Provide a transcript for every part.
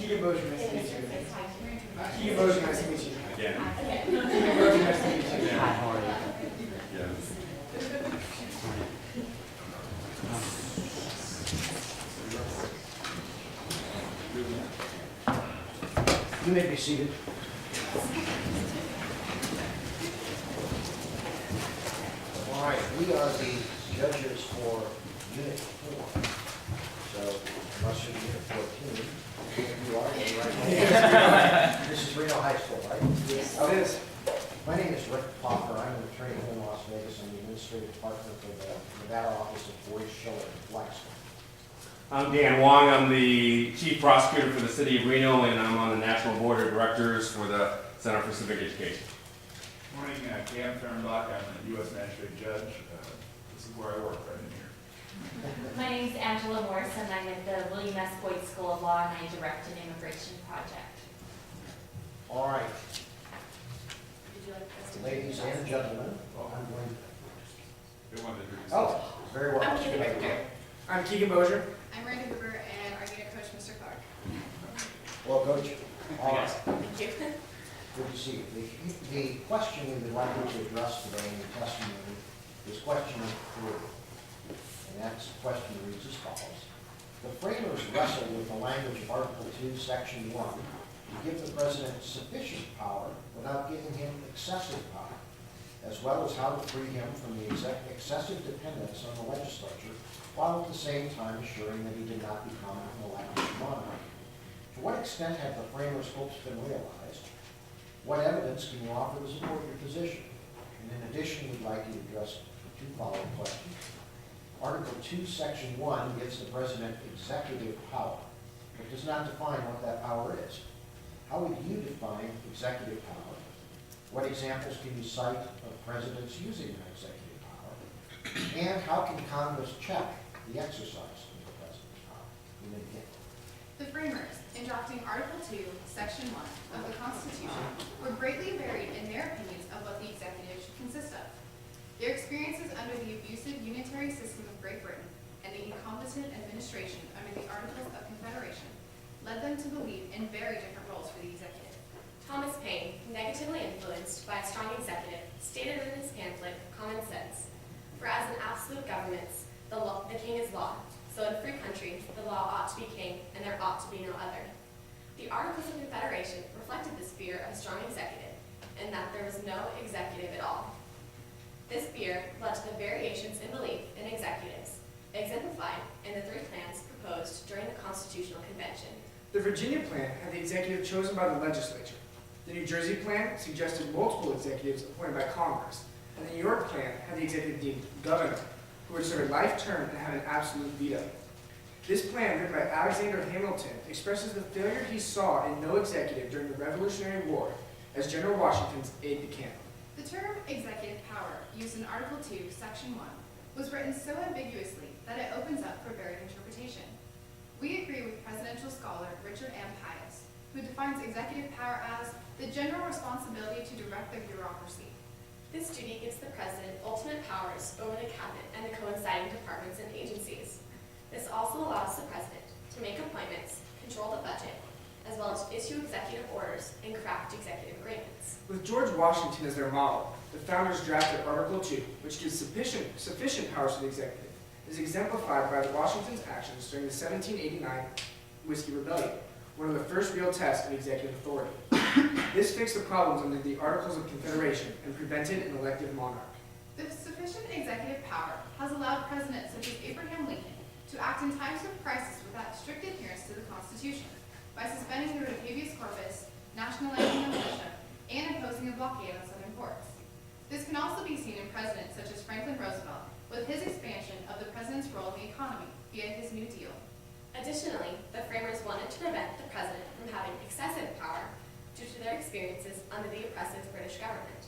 Keegan Bozier, nice to meet you. Keegan Bozier, nice to meet you. Again. Keegan Bozier, nice to meet you. Hi, how are you? Yes. You may be seated. All right, we are the judges for Unit 4. So, unless you're Unit 14, you are, right? This is Reno High School, right? Yes. Oh, it is. My name is Rick Popper. I'm an attorney here in Las Vegas. I'm the administrative partner for the Nevada Office of Boies, Schiller, and Blackstone. I'm Dan Wong. I'm the Chief Prosecutor for the City of Reno, and I'm on the National Board of Directors for the Center for Civic Education. Morning, Cam Fernbach. I'm a U.S. Magistrate Judge. This is where I work, right in here. My name is Angela Morris, and I'm at the William S. Boyd School of Law, and I direct an immigration project. All right, Would you like us to ladies and gentlemen, I'm going to... They wanted to introduce Oh, very well. I'm Keegan Bozier. I'm Keegan Bozier. I'm Randy Hoover, and our unit coach, Mr. Clark. Well, Coach, all right, Thank you. good to see you. The question we would like you to address today in your testimony is question number 3. And that question reads as follows. The framers wrestled with the language of Article 2, Section 1 to give the President sufficient power without giving him excessive power, as well as how to free him from the excessive dependence on the legislature, while at the same time assuring that he did not become an elected monarch. To what extent have the framers' hopes been realized? What evidence can you offer to support your position? And in addition, we'd like you to address the 2 following questions. Article 2, Section 1 gives the President executive power, but does not define what that power is. How would you define executive power? What examples can you cite of presidents using their executive power? And how can Congress check the exercise of the President's power? You may begin. The framers, in drafting Article 2, Section 1 of the Constitution, were greatly varied in their opinions of what the executive should consist of. Their experiences under the abusive unitary system of Great Britain and the incompetent administration under the Articles of Confederation led them to believe in very different roles for the executive. Thomas Paine, negatively influenced by a strong executive, stated in his pamphlet, Common Sense, "For as in absolute governments, the king is law, so in a free country, the law ought to be king, and there ought to be no other." The Articles of Confederation reflected this fear of a strong executive, and that there was no executive at all. This fear led to the variations in belief in executives, exemplified in the 3 plans proposed during the Constitutional Convention. The Virginia plan had the executive chosen by the legislature. The New Jersey plan suggested multiple executives appointed by Congress. And the New York plan had the executive deemed governor, who would serve a life term and have an absolute veto. This plan, written by Alexander Hamilton, expresses the failure he saw in no executive during the Revolutionary War as General Washington's aide-de-camp. The term executive power, used in Article 2, Section 1, was written so ambiguously that it opens up for varied interpretation. We agree with presidential scholar Richard M. Pius, who defines executive power as the general responsibility to direct the bureaucracy. This duty gives the President ultimate powers over the Cabinet and the coinciding departments and agencies. This also allows the President to make appointments, control the budget, as well as issue executive orders and craft executive agreements. With George Washington as their model, the founders drafted Article 2, which gives sufficient powers to the executive. It is exemplified by Washington's actions during the 1789 Whiskey Rebellion, one of the first real tests of executive authority. This fixed the problems under the Articles of Confederation and prevented an elective monarch. The sufficient executive power has allowed presidents such as Abraham Lincoln to act in times of crisis without strict adherence to the Constitution, by suspending the writ of habeas corpus, nationalizing the militia, and imposing a blockade on southern ports. This can also be seen in presidents such as Franklin Roosevelt, with his expansion of the president's role in the economy via his New Deal. Additionally, the framers wanted to prevent the President from having excessive power due to their experiences under the oppressive British government.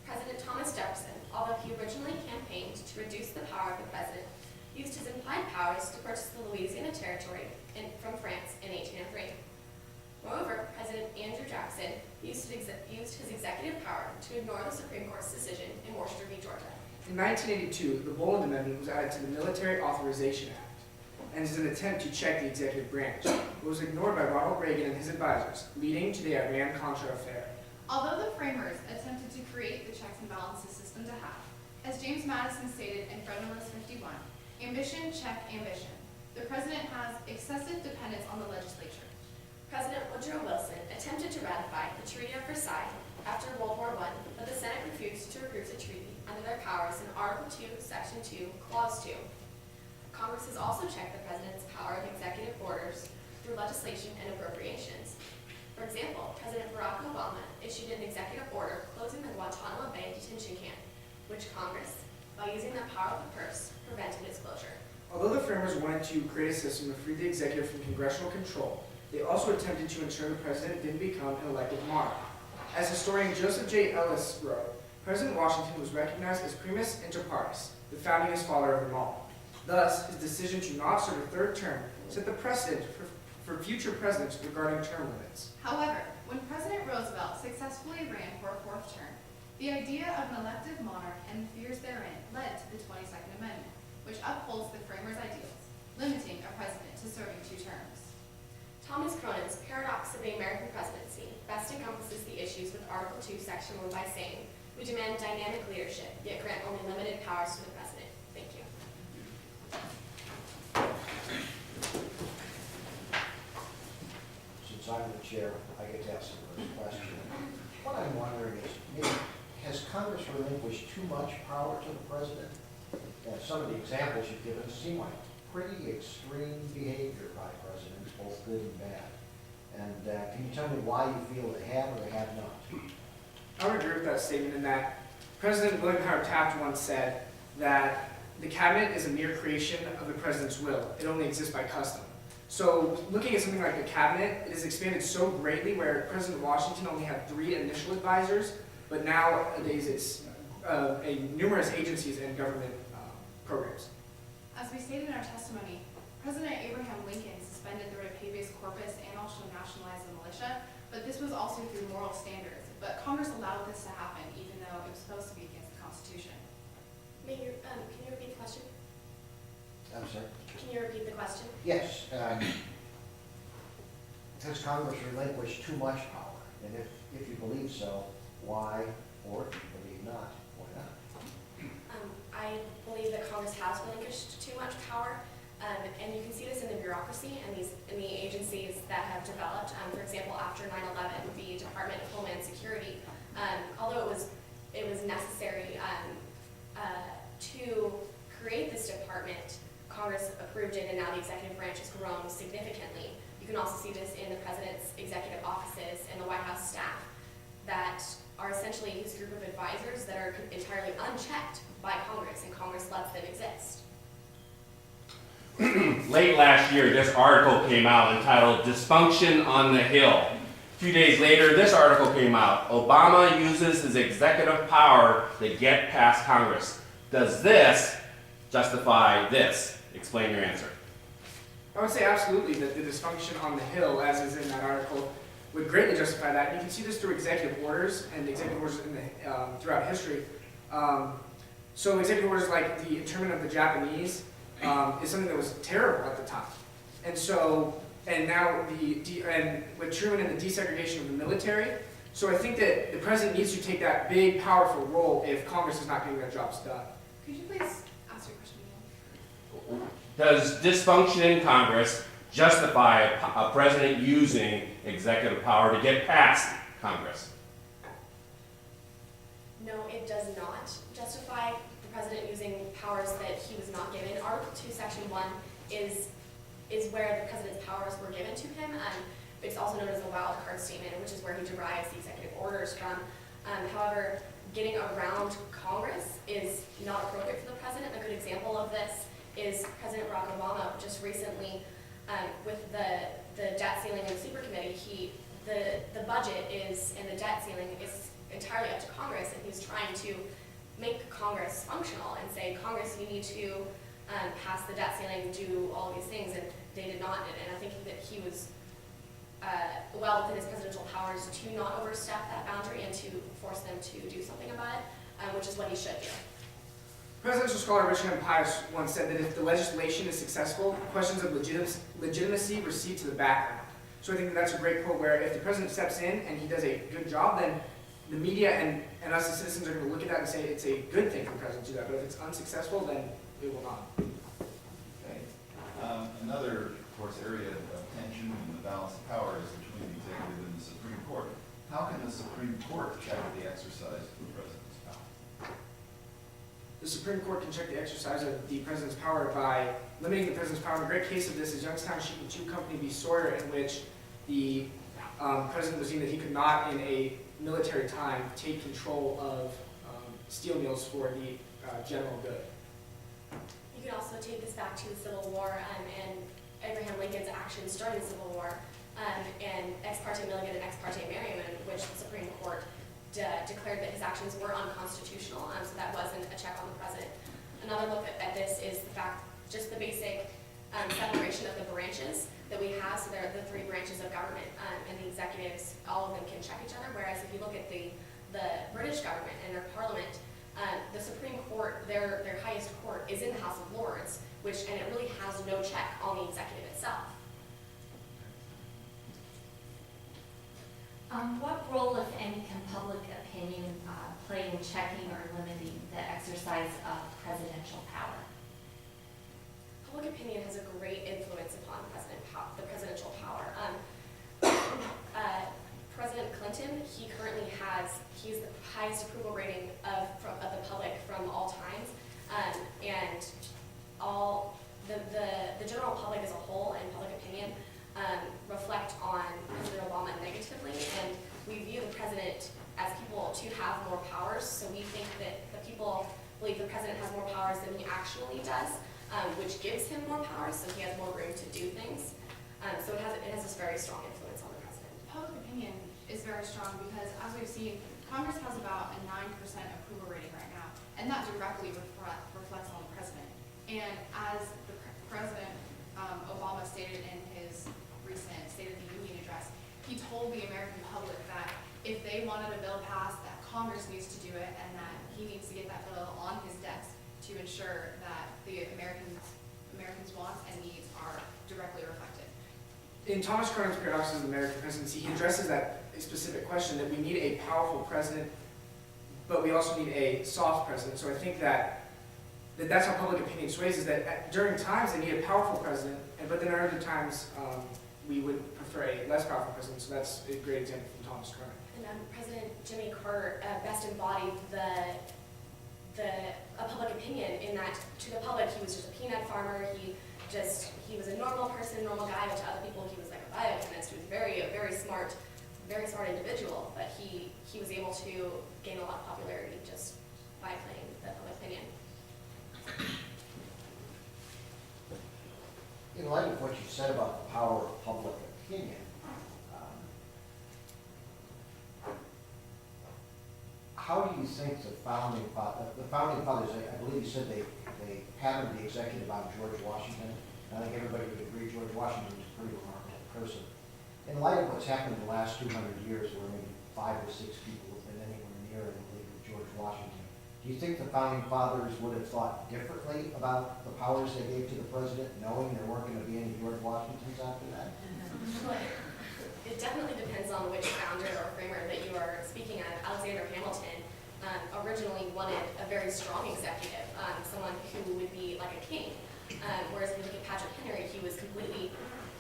President Thomas Jefferson, although he originally campaigned to reduce the power of the President, used his implied powers to purchase the Louisiana Territory from France in 1803. Moreover, President Andrew Jackson used his executive power to ignore the Supreme Court's decision in Worcester v. Georgia. In 1982, the Boland Amendment was added to the Military Authorization Act. and is an attempt to check the executive branch. It was ignored by Ronald Reagan and his advisors, leading to the Iran-Contra affair. Although the framers attempted to create the checks and balances system to have, as James Madison stated in Federalist 51, ambition check ambition. The president has excessive dependence on the legislature. President Woodrow Wilson attempted to ratify the Treaty of Versailles after World War I, but the Senate refused to approve the treaty under their powers in Article 2, Section 2, Clause 2. Congress has also checked the president's power of executive orders through legislation and appropriations. For example, President Barack Obama issued an executive order closing the Guantanamo Bay detention camp, which Congress, by using the power of the purse, prevented its closure. Although the framers wanted to create a system to free the executive from congressional control, they also attempted to ensure the president didn't become an elected monarch. As historian Joseph J. Ellis wrote, President Washington was recognized as primus inter pares, the foundingest father of them all. Thus, his decision to not serve a third term set the precedent for future presidents regarding term limits. However, when President Roosevelt successfully ran for a fourth term, the idea of an elective monarch and the fears therein led to the 22nd Amendment, which upholds the framers' ideals, limiting a president to serving 2 terms. Thomas Cronin's Paradox of the American Presidency best encompasses the issues with Article 2, Section 1 by saying, "We demand dynamic leadership, yet grant only limited powers to the president." Thank you. Since I'm the chair, I get to ask the first question. What I'm wondering is, maybe, has Congress relinquished too much power to the president? Some of the examples you've given seem like pretty extreme behavior by presidents, both good and bad. And can you tell me why you feel they have or they have not? I would agree with that statement in that President William Howard Taft once said that the cabinet is a mere creation of the president's will. It only exists by custom. So looking at something like the cabinet, it has expanded so greatly where President Washington only had 3 initial advisors, but nowadays it's numerous agencies and government programs. As we stated in our testimony, President Abraham Lincoln suspended the writ of habeas corpus and also nationalized the militia, but this was also through moral standards. But Congress allowed this to happen, even though it was supposed to be against the Constitution. Can you repeat the question? I'm sorry? Can you repeat the question? Yes. Has Congress relinquished too much power? And if you believe so, why? Or if you believe not, why not? I believe that Congress has relinquished too much power, and you can see this in the bureaucracy and in the agencies that have developed. For example, after 9/11, the Department of Homeland Security, although it was necessary to create this department, Congress approved it, and now the executive branch has grown significantly. You can also see this in the president's executive offices and the White House staff that are essentially his group of advisors that are entirely unchecked by Congress, and Congress lets them exist. Late last year, this article came out entitled "Dysfunction on the Hill." A few days later, this article came out. Obama uses his executive power to get past Congress. Does this justify this? Explain your answer. I would say absolutely that the dysfunction on the Hill, as is in that article, would greatly justify that. You can see this through executive orders and executive orders in throughout history. So executive orders like the internment of the Japanese is something that was terrible at the time. And now with Truman and the desegregation of the military. So I think that the president needs to take that big, powerful role if Congress is not getting their jobs done. Could you please ask your question again? Does dysfunction in Congress justify a president using executive power to get past Congress? No, it does not justify the president using powers that he was not given. Article 2, Section 1 is where the president's powers were given to him. It's also known as the wild card statement, which is where he derives the executive orders from. However, getting around Congress is not appropriate for the president. A good example of this is President Barack Obama just recently, with the debt ceiling and super committee, the budget and the debt ceiling is entirely up to Congress, and he's trying to make Congress functional and say, Congress, you need to pass the debt ceiling, do all of these things, and they did not. And I think that he was well within his presidential powers to not overstep that boundary and to force them to do something about it, which is what he should do. Presidential scholar Richard M. Pius once said that if the legislation is successful, questions of legitimacy recede to the background. So I think that that's a great quote where if the president steps in and he does a good job, then the media and us as citizens are going to look at that and say it's a good thing for the president to do that. But if it's unsuccessful, then it will not. Okay. Another, of course, area of tension in the balance of power is between the executive and the Supreme Court. How can the Supreme Court check the exercise of the president's power? The Supreme Court can check the exercise of the president's power by limiting the president's power. And a great case of this is Youngstown Sheep and Tube Company v. Sawyer, in which the president was deemed that he could not, in a military time, take control of steel mills for the general good. You can also take this back to the Civil War and Abraham Lincoln's actions during the Civil War and Ex parte Milligan and Ex parte Merriman, which the Supreme Court declared that his actions were unconstitutional, so that wasn't a check on the president. Another look at this is the fact, just the basic separation of the branches that we have. So there are the three branches of government, and the executives, all of them can check each other, whereas if you look at the British government and their parliament, the Supreme Court, their highest court, is in the House of Lords, and it really has no check on the executive itself. What role, if any, can public opinion play in checking or limiting the exercise of presidential power? Public opinion has a great influence upon the presidential power. President Clinton, he's the highest approval rating of the public from all times, and all the general public as a whole and public opinion reflect on President Obama negatively, and we view the president as people to have more powers. So we think that the people believe the president has more powers than he actually does, which gives him more powers, so he has more room to do things. So it has this very strong influence on the president. Public opinion is very strong because, as we've seen, Congress has about a 9% approval rating right now, and that directly reflects on the president. And as the President Obama stated in his recent State of the Union address, he told the American public that if they wanted a bill passed, that Congress needs to do it, and that he needs to get that bill on his desk to ensure that the Americans' wants and needs are directly reflected. In Thomas Cronin's Paradoxes of the American Presidency, he addresses that specific question that we need a powerful president, but we also need a soft president. So I think that's how public opinion sways, is that during times they need a powerful president, but then at other times we would prefer a less powerful president. So that's a great example from Thomas Cronin. And President Jimmy Carter best embodied a public opinion in that to the public he was just a peanut farmer. He was a normal person, normal guy, but to other people he was like a biochemist. He was a very smart individual, but he was able to gain a lot of popularity just by playing the public opinion. In light of what you said about the power of public opinion, how do you think the founding fathers, I believe you said they patterned the executive on George Washington. I think everybody would agree George Washington was a pretty remarkable person. In light of what's happened in the last 200 years, where maybe 5 or 6 people have been anywhere near in the league of George Washington, do you think the founding fathers would have thought differently about the powers they gave to the president, knowing there weren't going to be any George Washingtons after that? It definitely depends on which founder or framer that you are speaking of. Alexander Hamilton originally wanted a very strong executive, someone who would be like a king. Whereas if you look at Patrick Henry, he was completely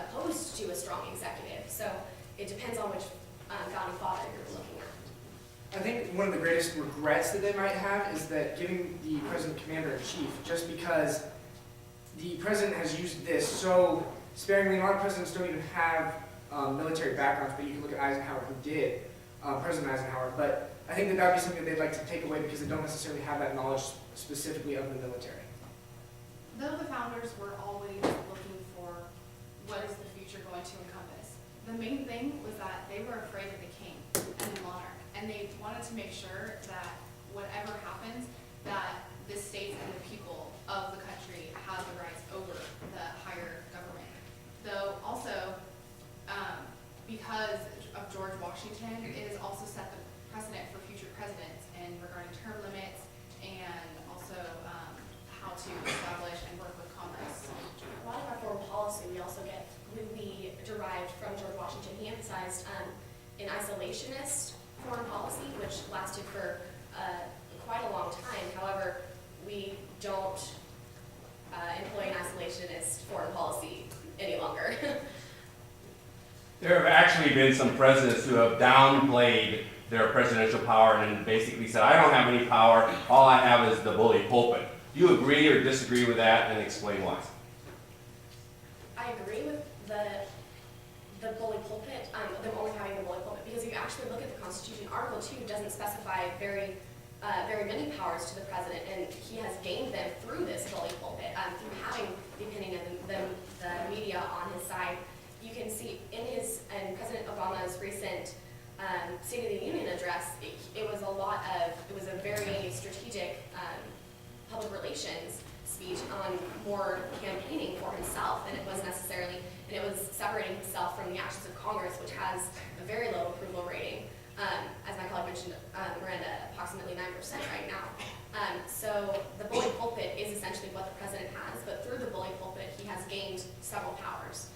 opposed to a strong executive. So it depends on which founding father you're looking at. I think one of the greatest regrets that they might have is that giving the president commander-in-chief, just because the president has used this so sparingly. A lot of presidents don't even have military backgrounds, but you can look at Eisenhower, who did, President Eisenhower. But I think that would be something that they'd like to take away because they don't necessarily have that knowledge specifically of the military. Though the founders were always looking for what is the future going to encompass, the main thing was that they were afraid of the king and the monarch, and they wanted to make sure that whatever happens, that the states and the people of the country have the rights over the higher government. Though also, because of George Washington, it has also set the precedent for future presidents and regarding term limits and also how to establish and work with Congress. A lot of our foreign policy we derived from George Washington. He emphasized an isolationist foreign policy, which lasted for quite a long time. However, we don't employ an isolationist foreign policy any longer. There have actually been some presidents who have downplayed their presidential power and basically said, I don't have any power, all I have is the bully pulpit. Do you agree or disagree with that, and explain why? I agree with the bully pulpit, them only having the bully pulpit, because if you actually look at the Constitution, Article 2 doesn't specify very many powers to the president, and he has gained them through this bully pulpit, through having the opinion of the media on his side. You can see in President Obama's recent State of the Union address, it was a very strategic public relations speech on more campaigning for himself than it was necessarily, and it was separating himself from the actions of Congress, which has a very low approval rating. As my colleague mentioned, we're at approximately 9% right now. So the bully pulpit is essentially what the president has, but through the bully pulpit, he has gained several powers.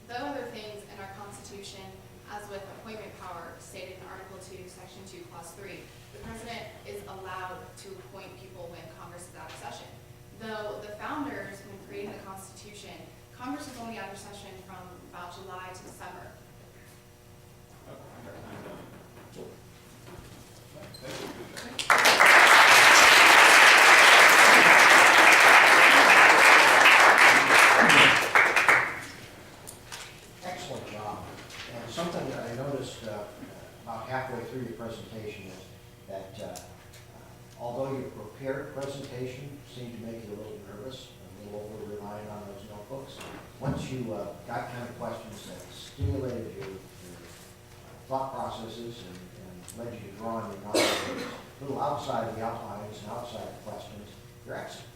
The other things in our Constitution, as with appointment power stated in Article 2, Section 2, Clause 3, the president is allowed to appoint people when Congress is out of session. Though the founders, when creating the Constitution, Congress was only out of session from about July to December. Excellent job. And something that I noticed about halfway through your presentation is that although your prepared presentation seemed to make you a little nervous, a little over-reliant on those notebooks, once you got kind of questions that stimulated your thought processes and led you to draw on your knowledge, a little outside of the outlines and outside the questions, you're excellent.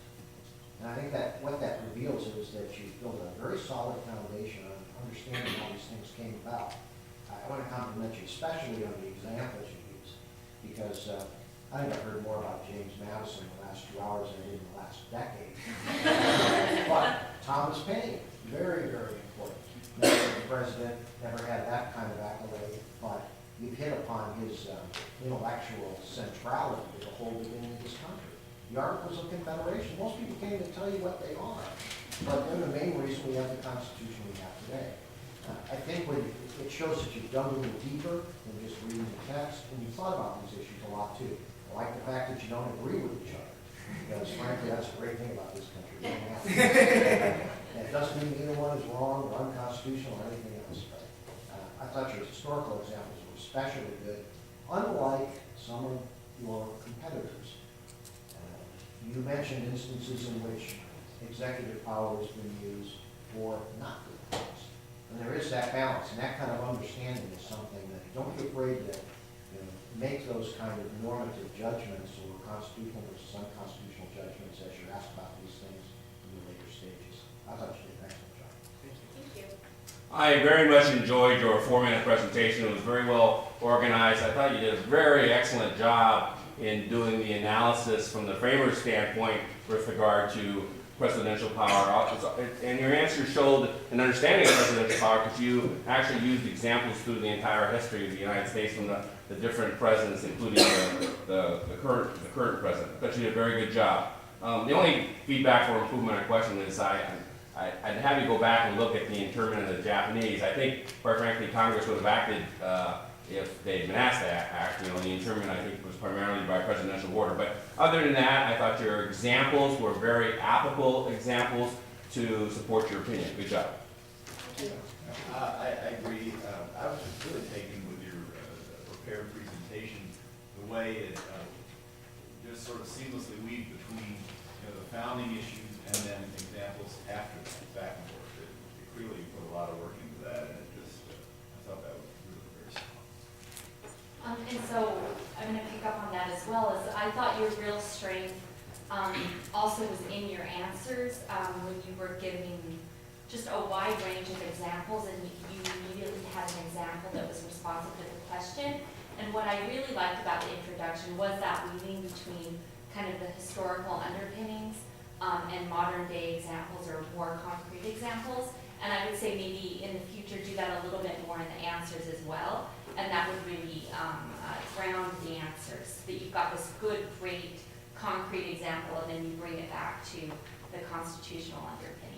And I think that what that reveals is that you built a very solid foundation on understanding how these things came about. I want to compliment you especially on the examples you use, because I think I've heard more about James Madison in the last 2 hours than I did in the last decade. But Thomas Paine, very, very important. Never the president, never had that kind of accolade, but you've hit upon his intellectual centrality to the whole beginning of this country. The Articles of Confederation, most people can't even tell you what they are, but they're the main reason we have the Constitution we have today. I think it shows that you've dug a little deeper than just reading the text, and you've thought about these issues a lot too. I like the fact that you don't agree with each other, because frankly, that's a great thing about this country. And it doesn't mean either one is wrong or unconstitutional or anything else, but I thought your historical examples were especially good, unlike some of your competitors. You mentioned instances in which executive power has been used for not good things. And there is that balance, and that kind of understanding is something that, don't be afraid to make those kind of normative judgments or constitutional versus unconstitutional judgments as you're asked about these things in the later stages. I thought you did an excellent job. Thank you. I very much enjoyed your 4-minute presentation. It was very well organized. I thought you did a very excellent job in doing the analysis from the framer's standpoint with regard to presidential power. And your answer showed an understanding of presidential power because you actually used examples through the entire history of the United States from the different presidents, including the current president. I thought you did a very good job. The only feedback for improvement or question is I'd have you go back and look at the internment of the Japanese. I think, quite frankly, Congress would have acted if they'd been asked to act. The internment, I think, was primarily by presidential order. But other than that, I thought your examples were very applicable examples to support your opinion. Good job. I agree. I was just really taken with your prepared presentation, the way it just sort of seamlessly weaved between the founding issues and then examples after that, back and forth. It clearly put a lot of work into that, and it just, I thought that was really very strong. And so I'm going to pick up on that as well. As I thought your real strength also was in your answers when you were giving just a wide range of examples, and you immediately had an example that was responsive to the question. And what I really liked about the introduction was that weaving between kind of the historical underpinnings, and modern day examples or more concrete examples. And I would say maybe in the future do that a little bit more in the answers as well. And that would really ground the answers, that you've got this good, great, concrete example, and then you bring it back to the constitutional underpinnings.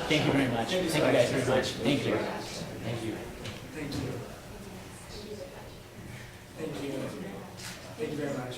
Thank you very much. Thank you guys very much. Thank you. Thank you. Thank you. Thank you. Thank you very much.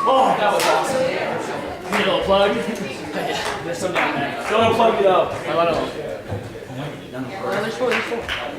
Oh, that was awesome. Need a little plug? There's some down there. Don't unplug it up. I want to. There's four.